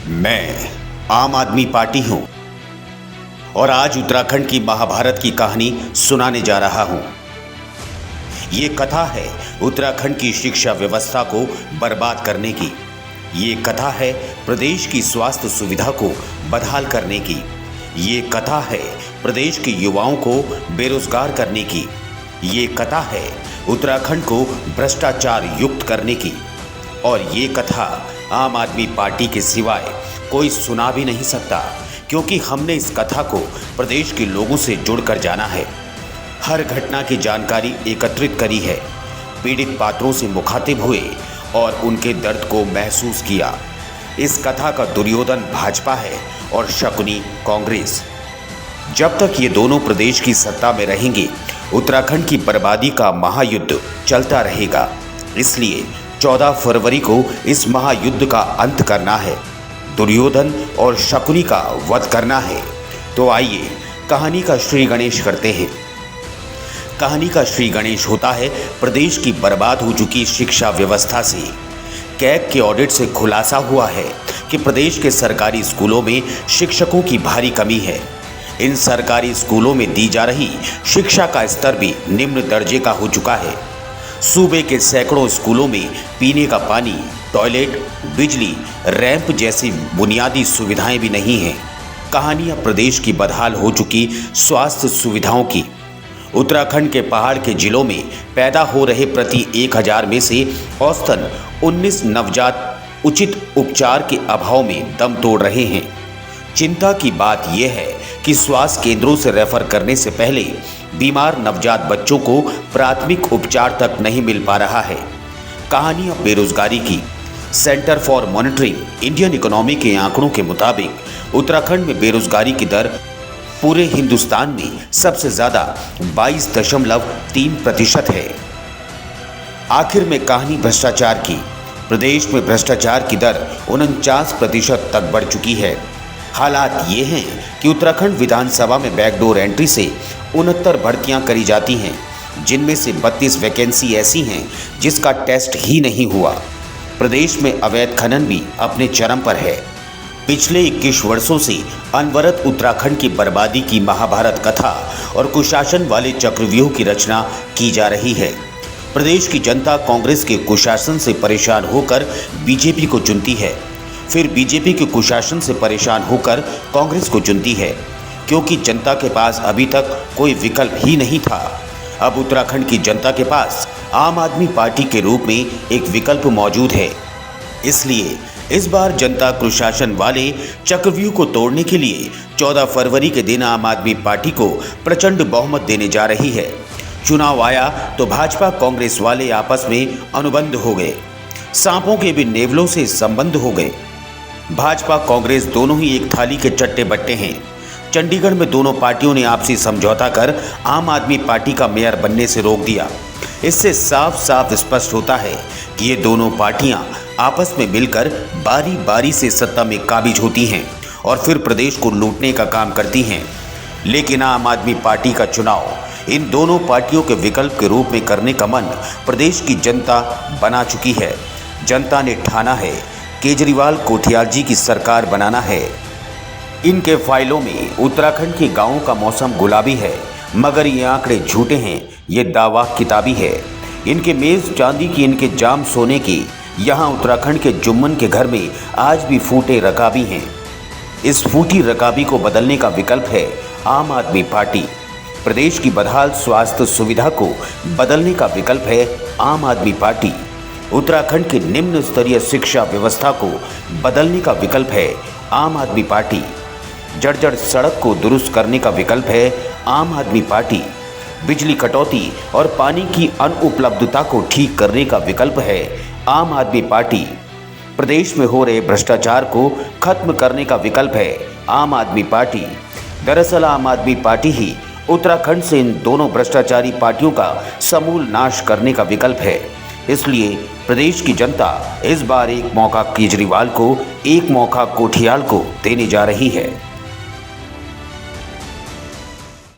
मैं आम आदमी पार्टी हूं और आज उत्तराखंड की महाभारत की कहानी सुनाने जा रहा हूं। ये कथा है उत्तराखंड की शिक्षा व्यवस्था को बर्बाद करने की। ये कथा है प्रदेश की स्वास्थ्य सुविधा को बदहाल करने की। ये कथा है प्रदेश के युवाओं को बेरोजगार करने की। ये कथा है उत्तराखंड को भ्रष्टाचार युक्त करने की। और ये कथा आम आदमी पार्टी के सिवाय कोई सुना भी नहीं सकता, क्योंकि हमने इस कथा को प्रदेश के लोगों से जुड़कर जाना है। हर घटना की जानकारी एकत्रित करी है, पीड़ित पात्रों से मुखातिब हुए और उनके दर्द को महसूस किया। इस कथा का दुर्योधन भाजपा है और शकुनी कांग्रेस। जब तक ये दोनों प्रदेश की सत्ता में रहेंगे, उत्तराखंड की बर्बादी का महायुद्ध चलता रहेगा। इसलिए 14 फरवरी को इस महायुद्ध का अंत करना है, दुर्योधन और शकुनी का वध करना है। तो आइए कहानी का श्री गणेश करते हैं। कहानी का श्री गणेश होता है प्रदेश की बर्बाद हो चुकी शिक्षा व्यवस्था से। कैग के ऑडिट से खुलासा हुआ है कि प्रदेश के सरकारी स्कूलों में शिक्षकों की भारी कमी है। इन सरकारी स्कूलों में दी जा रही शिक्षा का स्तर भी निम्न दर्जे का हो चुका है। सूबे के सैकड़ों स्कूलों में पीने का पानी, टॉयलेट, बिजली, रैंप जैसी बुनियादी सुविधाएं भी नहीं हैं। कहानियां प्रदेश की बदहाल हो चुकी स्वास्थ्य सुविधाओं की। उत्तराखंड के पहाड़ के जिलों में पैदा हो रहे प्रति 1000 में से औसतन 19 नवजात उचित उपचार के अभाव में दम तोड़ रहे हैं। चिंता की बात यह है कि स्वास्थ्य केंद्रों से रेफर करने से पहले बीमार नवजात बच्चों को प्राथमिक उपचार तक नहीं मिल पा रहा है। कहानियां बेरोजगारी की। Centre for monitoring Indian economy के आंकड़ों के मुताबिक उत्तराखंड में बेरोजगारी की दर पूरे हिंदुस्तान में सबसे ज्यादा 22.3% है। आखिर में कहानी भ्रष्टाचार की। प्रदेश में भ्रष्टाचार की दर 49% तक बढ़ चुकी है। हालात ये हैं कि उत्तराखंड विधानसभा में बैकडोर एंट्री से 69 भर्तियां करी जाती हैं, जिनमें से 32 वैकेंसी ऐसी हैं जिसका टेस्ट ही नहीं हुआ। प्रदेश में अवैध खनन भी अपने चरम पर है। पिछले 21 वर्षों से अनवरत उत्तराखंड की बर्बादी की महाभारत कथा और कुशासन वाले चक्रव्यूह की रचना की जा रही है। प्रदेश की जनता कांग्रेस के कुशासन से परेशान होकर बीजेपी को चुनती है, फिर बीजेपी के कुशासन से परेशान होकर कांग्रेस को चुनती है, क्योंकि जनता के पास अभी तक कोई विकल्प ही नहीं था। अब उत्तराखंड की जनता के पास आम आदमी पार्टी के रूप में एक विकल्प मौजूद है। इसलिए इस बार जनता कुशासन वाले चक्रव्यूह को तोड़ने के लिए 14 फरवरी के दिन आम आदमी पार्टी को प्रचंड बहुमत देने जा रही है। चुनाव आया तो भाजपा कांग्रेस वाले आपस में अनुबंध हो गए। सांपों के भी नेवलों से संबंध हो गए। भाजपा कांग्रेस दोनों ही एक थाली के चट्टे बट्टे हैं। चंडीगढ़ में दोनों पार्टियों ने आपसी समझौता कर आम आदमी पार्टी का मेयर बनने से रोक दिया। इससे साफ साफ स्पष्ट होता है कि ये दोनों पार्टियां आपस में मिलकर बारी बारी से सत्ता में काबिज होती हैं और फिर प्रदेश को लूटने का काम करती हैं। लेकिन आम आदमी पार्टी का चुनाव इन दोनों पार्टियों के विकल्प के रूप में करने का मन प्रदेश की जनता बना चुकी है। जनता ने ठाना है केजरीवाल कोठियाल जी की सरकार बनाना है। इनके फाइलों में उत्तराखंड के गांवों का मौसम गुलाबी है, मगर ये आंकड़े झूठे हैं, ये दावा किताबी है। इनके मेज चांदी की, इनके जाम सोने की। यहाँ उत्तराखंड के जुम्मन के घर में आज भी फूटे रकाबी हैं। इस फूटी रकाबी को बदलने का विकल्प है आम आदमी पार्टी। प्रदेश की बदहाल स्वास्थ्य सुविधा को बदलने का विकल्प है आम आदमी पार्टी। उत्तराखंड की निम्न स्तरीय शिक्षा व्यवस्था को बदलने का विकल्प है आम आदमी पार्टी। जर्जर सड़क को दुरुस्त करने का विकल्प है आम आदमी पार्टी। बिजली कटौती और पानी की अनुपलब्धता को ठीक करने का विकल्प है आम आदमी पार्टी। प्रदेश में हो रहे भ्रष्टाचार को खत्म करने का विकल्प है आम आदमी पार्टी। दरअसल आम आदमी पार्टी ही उत्तराखंड से इन दोनों भ्रष्टाचारी पार्टियों का समूल नाश करने का विकल्प है। इसलिए प्रदेश की जनता इस बार एक मौका केजरीवाल को, एक मौका कोठियाल को देने जा रही है।